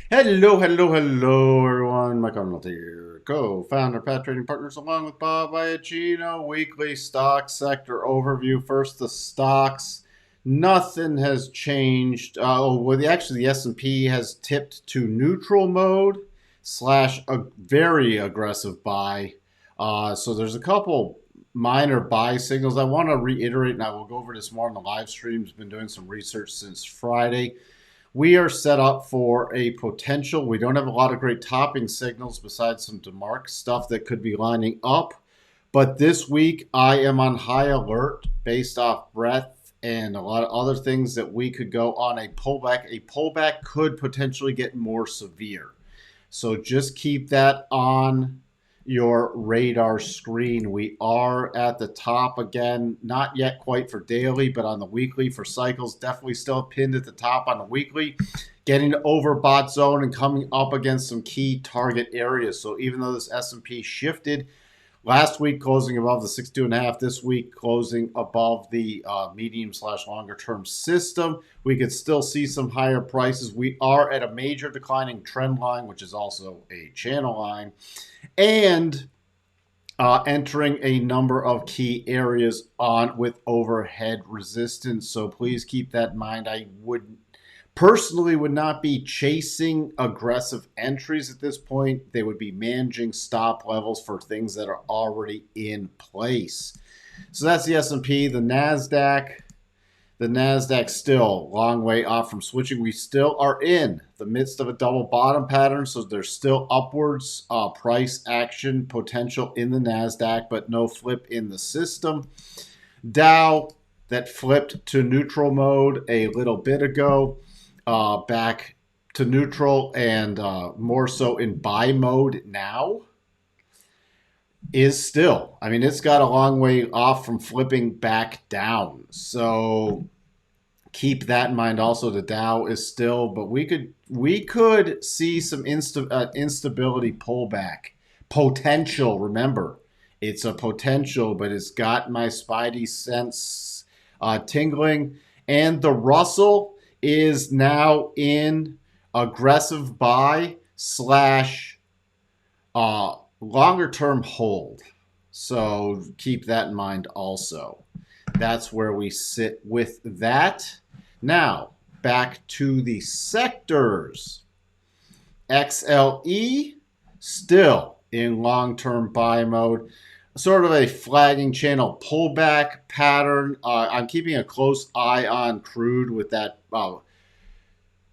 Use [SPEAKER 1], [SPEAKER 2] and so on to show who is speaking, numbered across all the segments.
[SPEAKER 1] Hello, everyone. Mike Arnold here, co-founder, Pat Trading Partners, along with Bob Iacino. Weekly stock sector overview. First, the stocks. Nothing has changed. Actually, the S&P has tipped to neutral mode slash a very aggressive buy. So there's a couple minor buy signals. I want to reiterate, and I will go over this more on the live streams. Been doing some research since Friday. We are set up for a potential. We don't have a lot of great topping signals besides some DeMarc stuff that could be lining up. But this week, I am on high alert based off breadth and a lot of other things that we could go on a pullback. A pullback could potentially get more severe. So just keep that on your radar screen. We are at the top again, not yet quite for daily, but on the weekly for cycles, definitely still pinned at the top on the weekly, getting to overbought zone and coming up against some key target areas. So even though this S&P shifted, last week closing above the 62.5, this week closing above the medium slash longer term system. We could still see some higher prices. We are at a major declining trend line, which is also a channel line, and entering a number of key areas on with overhead resistance. So please keep that in mind. I would not be chasing aggressive entries at this point. They would be managing stop levels for things that are already in place. So that's the S&P. The Nasdaq still a long way off from switching. We still are in the midst of a double bottom pattern, so there's still upwards price action potential in the Nasdaq, but no flip in the system. Dow that flipped to neutral mode a little bit ago, back to neutral and more so in buy mode now, is still, I mean, it's got a long way off from flipping back down. So keep that in mind. Also, the Dow is still, but we could see some instability pullback potential. Remember, it's a potential, but it's got my spidey sense tingling. And the Russell is now in aggressive buy slash longer term hold. So keep that in mind also. That's where we sit with that. Now, back to the sectors. XLE still in long-term buy mode. Sort of a flagging channel pullback pattern. I'm keeping a close eye on crude with that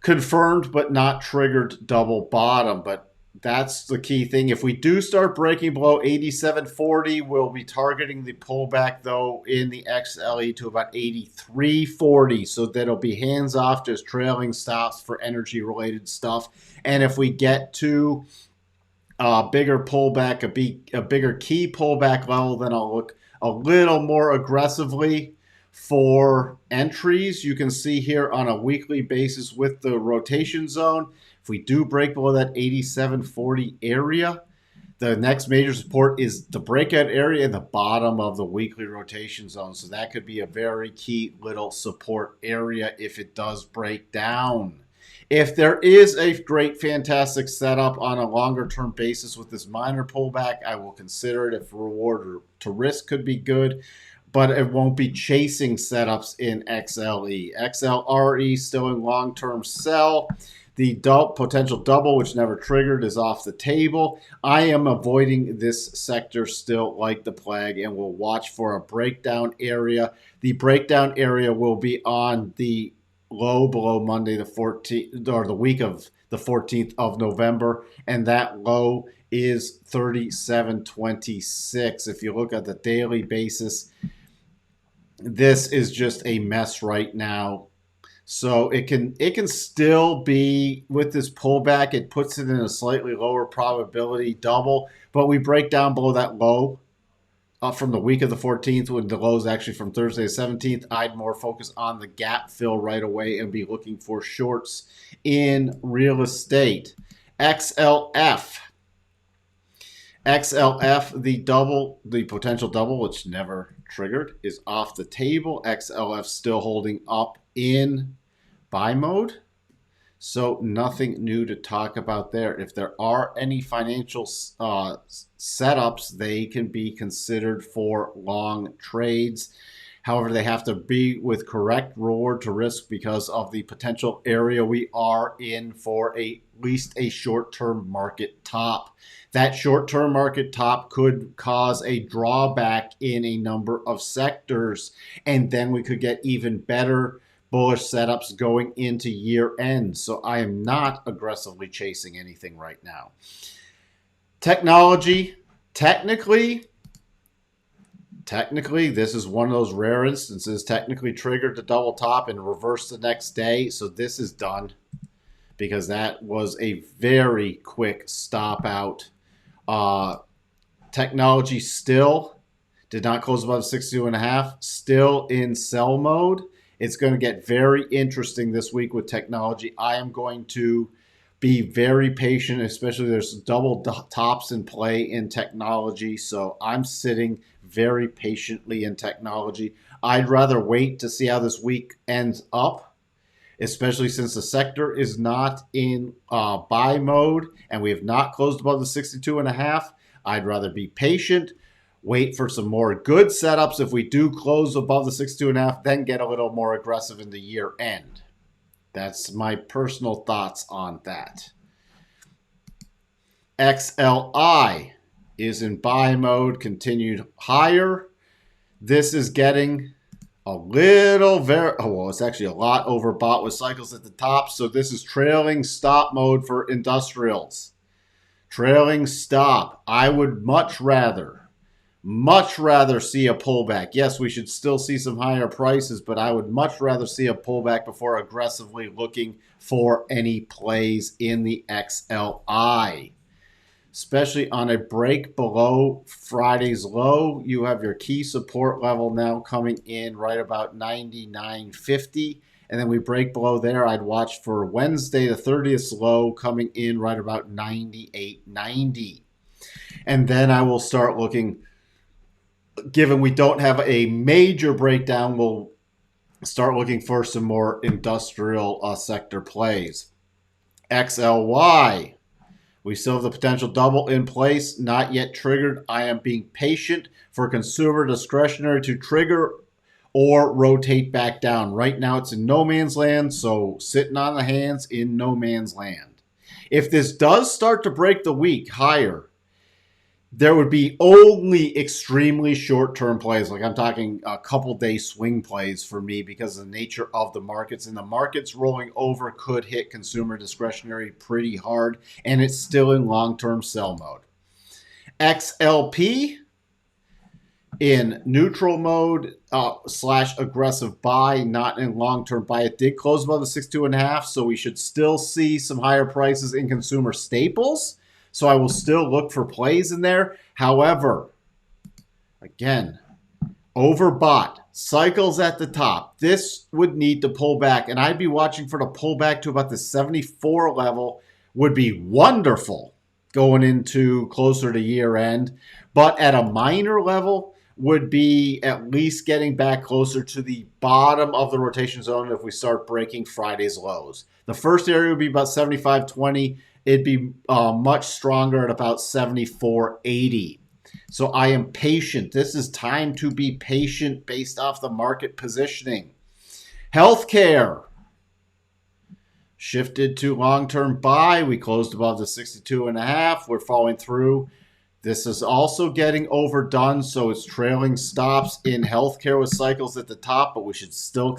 [SPEAKER 1] confirmed but not triggered double bottom. But that's the key thing. If we do start breaking below 87.40, we'll be targeting the pullback, though, in the XLE to about 83.40. So that'll be hands off, just trailing stops for energy related stuff. And if we get to a bigger pullback, a bigger key pullback level, then I'll look a little more aggressively for entries. You can see here on a weekly basis with the rotation zone, if we do break below that 87.40 area, the next major support is the breakout area in the bottom of the weekly rotation zone. So that could be a very key little support area if it does break down. If there is a great, fantastic setup on a longer term basis with this minor pullback, I will consider it if reward to risk could be good, but it won't be chasing setups in XLE. XLRE still in long term sell. The potential double, which never triggered, is off the table. I am avoiding this sector still like the plague and will watch for a breakdown area. The breakdown area will be on the low below Monday the 14th, or the week of the 14th of November, and that low is 37.26. If you look at the daily basis, this is just a mess right now. So it can still be, with this pullback, it puts it in a slightly lower probability double, but we break down below that low from the week of the 14th, when the low is actually from Thursday the 17th. I'd more focus on the gap fill right away and be looking for shorts in real estate. XLF. The potential double, which never triggered, is off the table. XLF still holding up in buy mode. So nothing new to talk about there. If there are any financial setups, they can be considered for long trades. However, they have to be with correct reward to risk because of the potential area we are in for at least a short-term market top. That short-term market top could cause a drawback in a number of sectors, and then we could get even better bullish setups going into year end. So I am not aggressively chasing anything right now. Technology, technically, this is one of those rare instances. Technically triggered the double top and reversed the next day. So this is done because that was a very quick stop out. Technology still did not close above 62.5. Still in sell mode. It's going to get very interesting this week with technology. I am going to be very patient, especially there's double tops in play in technology. So I'm sitting very patiently in technology. I'd rather wait to see how this week ends up, especially since the sector is not in buy mode and we have not closed above the 62.5. I'd rather be patient, wait for some more good setups. If we do close above the 62.5, then get a little more aggressive in the year end. That's my personal thoughts on that. XLI is in buy mode, continued higher. This is getting a little it's actually a lot overbought with cycles at the top. So this is trailing stop mode for industrials. Trailing stop. I would much rather see a pullback. Yes, we should still see some higher prices, but I would much rather see a pullback before aggressively looking for any plays in the XLI. Especially on a break below Friday's low, you have your key support level now coming in right about 99.50. And then we break below there. I'd watch for Wednesday, the 30th low coming in right about 98.90. And then I will start looking, given we don't have a major breakdown, we'll start looking for some more industrial sector plays. XLY. We still have the potential double in place, not yet triggered. I am being patient for consumer discretionary to trigger or rotate back down. Right now it's in no man's land, so sitting on the hands in no man's land. If this does start to break the week higher, there would be only extremely short-term plays. Like I'm talking a couple-day swing plays for me because of the nature of the markets. And the markets rolling over could hit consumer discretionary pretty hard. And it's still in long-term sell mode. XLP in neutral mode / aggressive buy, not in long-term buy. It did close above the 62.5, so we should still see some higher prices in consumer staples. So I will still look for plays in there. However, again, overbought. Cycles at the top. This would need to pull back, and I'd be watching for the pullback to about the 74 level. Would be wonderful going into closer to year end. But at a minor level, would be at least getting back closer to the bottom of the rotation zone if we start breaking Friday's lows. The first area would be about 75.20. It'd be much stronger at about 74.80. So I am patient. This is time to be patient based off the market positioning. Healthcare shifted to long-term buy. We closed above the 62.5. We're falling through. This is also getting overdone, so it's trailing stops in healthcare with cycles at the top, but we should still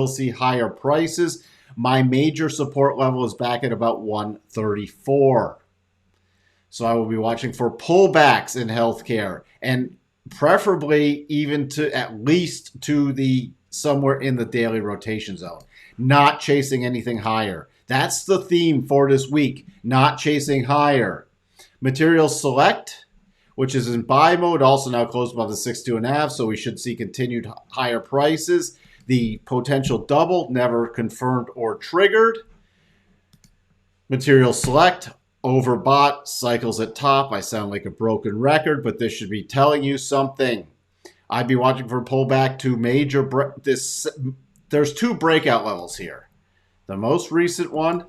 [SPEAKER 1] see higher prices. My major support level is back at about 134. So I will be watching for pullbacks in healthcare and preferably even to at least to the somewhere in the daily rotation zone. Not chasing anything higher. That's the theme for this week. Not chasing higher. Materials Select, which is in buy mode, also now closed above the 62.5, so we should see continued higher prices. The potential double, never confirmed or triggered. Material Select, overbought, cycles at top. I sound like a broken record, but this should be telling you something. I'd be watching for pullback to major. There's two breakout levels here. The most recent one.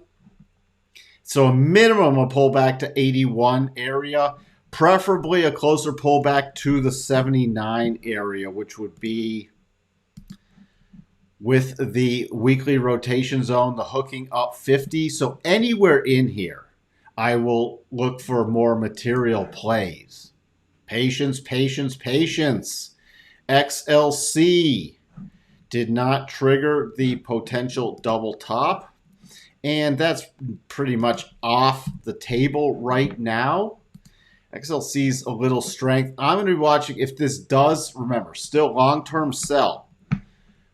[SPEAKER 1] So a minimum a pullback to 81 area, preferably a closer pullback to the 79 area, which would be with the weekly rotation zone, the hooking up 50. So anywhere in here, I will look for more material plays. Patience, patience, patience. XLC did not trigger the potential double top. And that's pretty much off the table right now. XLC's a little strength. I'm going to be watching if this does, remember, still long-term sell.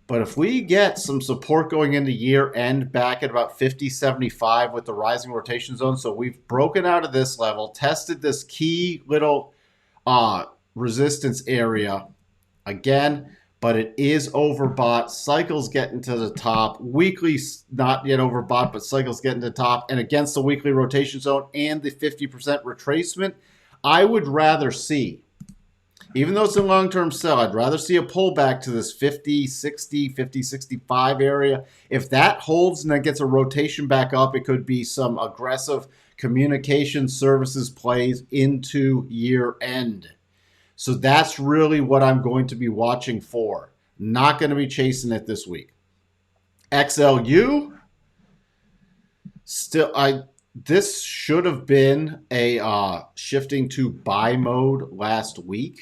[SPEAKER 1] But if we get some support going into year end back at about 50.75 with the rising rotation zone, so we've broken out of this level, tested this key little resistance area again, but it is overbought. Cycles getting to the top. Weekly not yet overbought, but cycles getting to the top. And against the weekly rotation zone and the 50% retracement, I would rather see, even though it's a long-term sell, I'd rather see a pullback to this 50, 60, 50, 65 area. If that holds and then gets a rotation back up, it could be some aggressive communication services plays into year end. So that's really what I'm going to be watching for. Not going to be chasing it this week. XLU, this should have been a shifting to buy mode last week.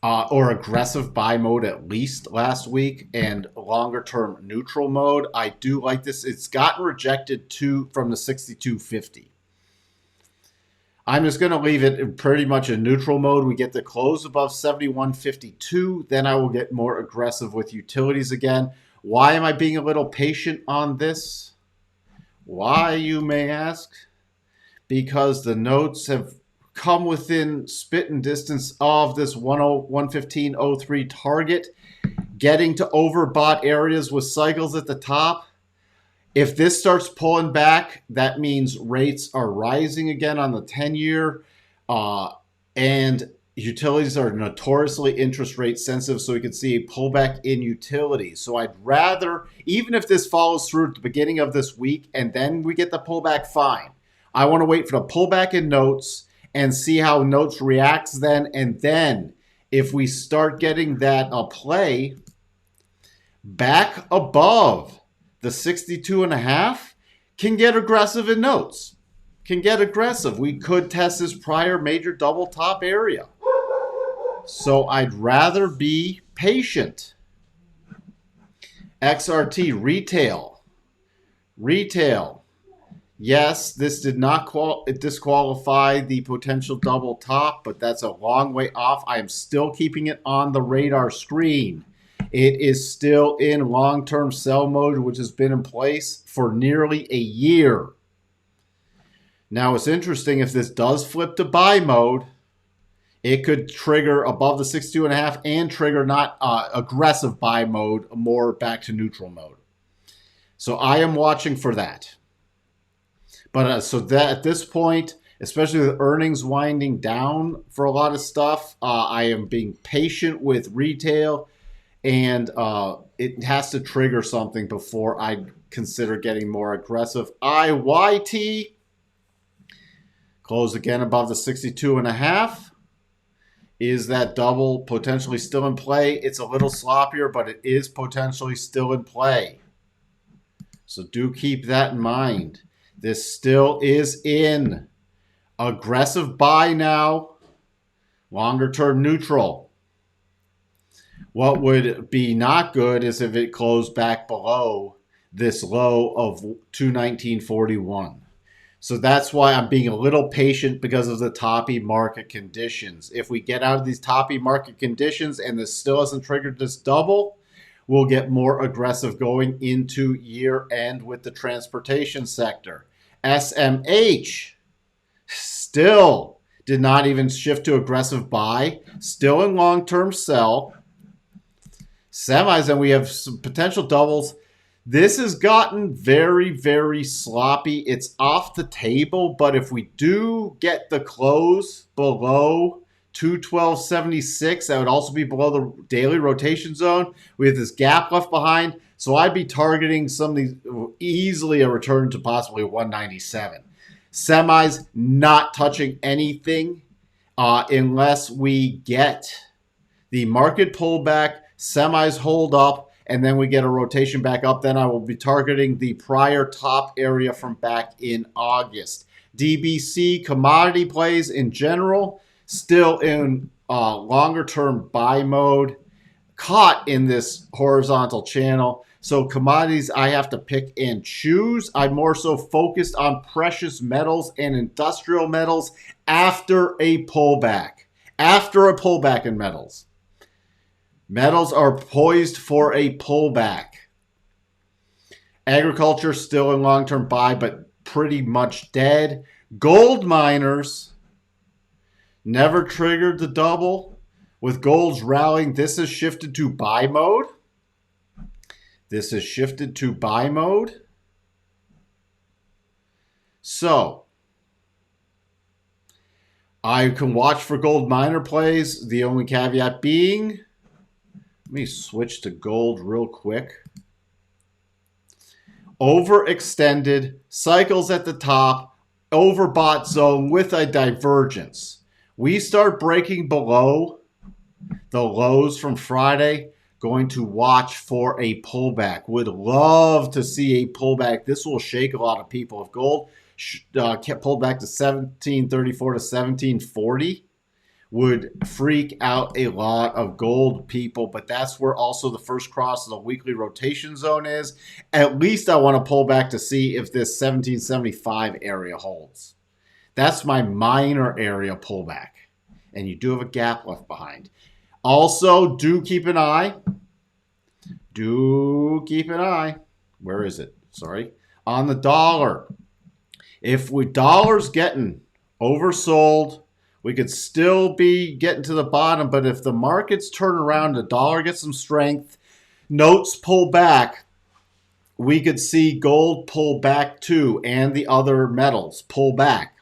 [SPEAKER 1] Or aggressive buy mode at least last week, and longer term neutral mode. I do like this. It's gotten rejected from the 62.50. I'm just going to leave it in pretty much a neutral mode. We get the close above 71.52. Then I will get more aggressive with utilities again. Why am I being a little patient on this? Why, you may ask? Because the notes have come within spitting distance of this 115.03 target, getting to overbought areas with cycles at the top. If this starts pulling back, that means rates are rising again on the 10-year, and utilities are notoriously interest rate sensitive, so we could see a pullback in utilities. So I'd rather, even if this follows through at the beginning of this week and then we get the pullback, fine. I want to wait for the pullback in notes and see how notes reacts then. And then if we start getting that play back above the 62.5, can get aggressive in notes. Can get aggressive. We could test this prior major double top area. So I'd rather be patient. XRT retail. Retail. Yes, this did not disqualify the potential double top, but that's a long way off. I am still keeping it on the radar screen. It is still in long-term sell mode, which has been in place for nearly a year. Now, it's interesting, if this does flip to buy mode, it could trigger above the 62.5 and trigger not aggressive buy mode, more back to neutral mode. So I am watching for that. But so that at this point, especially with earnings winding down for a lot of stuff, I am being patient with retail, and it has to trigger something before I consider getting more aggressive. IYT, close again above the 62.5. Is that double potentially still in play? It's a little sloppier, but it is potentially still in play. So do keep that in mind. This still is in aggressive buy now, longer term neutral. What would be not good is if it closed back below this low of 219.41. So that's why I'm being a little patient, because of the toppy market conditions. If we get out of these toppy market conditions and this still hasn't triggered this double, we'll get more aggressive going into year end with the transportation sector. SMH still did not even shift to aggressive buy, still in long-term sell. Semis, and we have some potential doubles. This has gotten very, very sloppy. It's off the table, but if we do get the close below 212.76. That would also be below the daily rotation zone. We have this gap left behind. So I'd be targeting some of these, easily a return to possibly 197. Semis not touching anything unless we get the market pullback, semis hold up, and then we get a rotation back up. Then I will be targeting the prior top area from back in August. DBC commodity plays in general, still in longer term buy mode, caught in this horizontal channel. So commodities, I have to pick and choose. I'm more so focused on precious metals and industrial metals after a pullback. After a pullback in metals. Metals are poised for a pullback. Agriculture still in long-term buy, but pretty much dead. Gold miners never triggered the double. With gold's rallying, this has shifted to buy mode. This has shifted to buy mode. So, I can watch for gold miner plays. The only caveat being, let me switch to gold real quick. Overextended, cycles at the top, overbought zone with a divergence. We start breaking below the lows from Friday, going to watch for a pullback. Would love to see a pullback. This will shake a lot of people. If gold kept pulled back to 1734 to 1740, would freak out a lot of gold people, but that's where also the first cross of the weekly rotation zone is. At least I want to pull back to see if this 1775 area holds. That's my minor area pullback, and you do have a gap left behind. Also, do keep an eye. Where is it? Sorry. On the dollar. If dollar's getting oversold, we could still be getting to the bottom, but if the markets turn around, the dollar gets some strength, notes pull back, we could see gold pull back too, and the other metals pull back.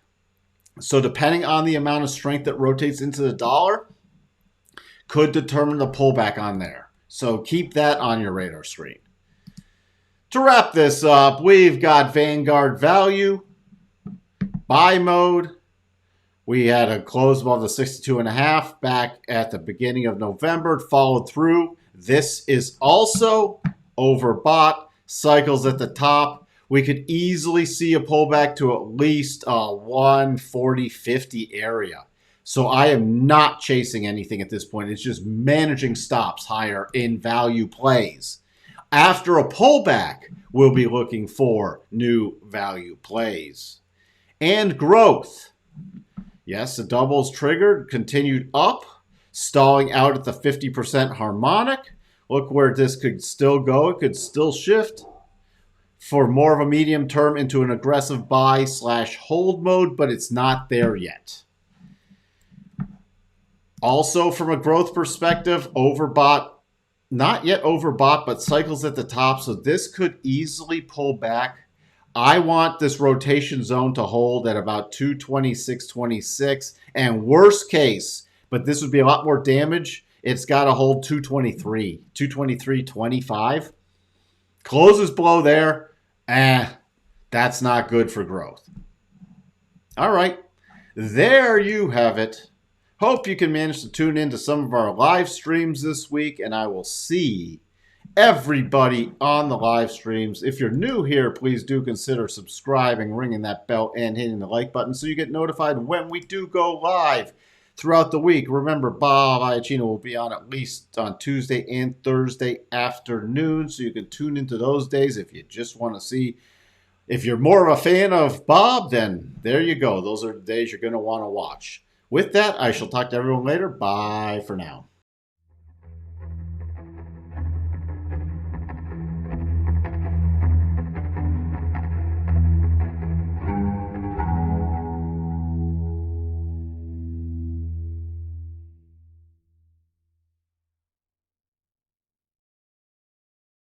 [SPEAKER 1] So depending on the amount of strength that rotates into the dollar, could determine the pullback on there. So keep that on your radar screen. To wrap this up, we've got Vanguard Value, buy mode. We had a close above the 62.5 back at the beginning of November. It followed through. This is also overbought. Cycles at the top. We could easily see a pullback to at least 140.50 area. So I am not chasing anything at this point. It's just managing stops higher in value plays. After a pullback, we'll be looking for new value plays. And growth. Yes, the doubles triggered, continued up, stalling out at the 50% harmonic. Look where this could still go. It could still shift for more of a medium term into an aggressive buy / hold mode, but it's not there yet. Also, from a growth perspective, overbought, not yet overbought, but cycles at the top. So this could easily pull back. I want this rotation zone to hold at about 226.26. And worst case, but this would be a lot more damage, it's got to hold 223, 223.25. Closes below there. That's not good for growth. All right. There you have it. Hope you can manage to tune into some of our live streams this week, and I will see everybody on the live streams. If you're new here, please do consider subscribing, ringing that bell, and hitting the like button so you get notified when we do go live throughout the week. Remember, Bob Iacchino will be on at least on Tuesday and Thursday afternoon, so you can tune into those days if you just want to see. If you're more of a fan of Bob, then there you go. Those are the days you're going to want to watch. With that, I shall talk to everyone later. Bye for now.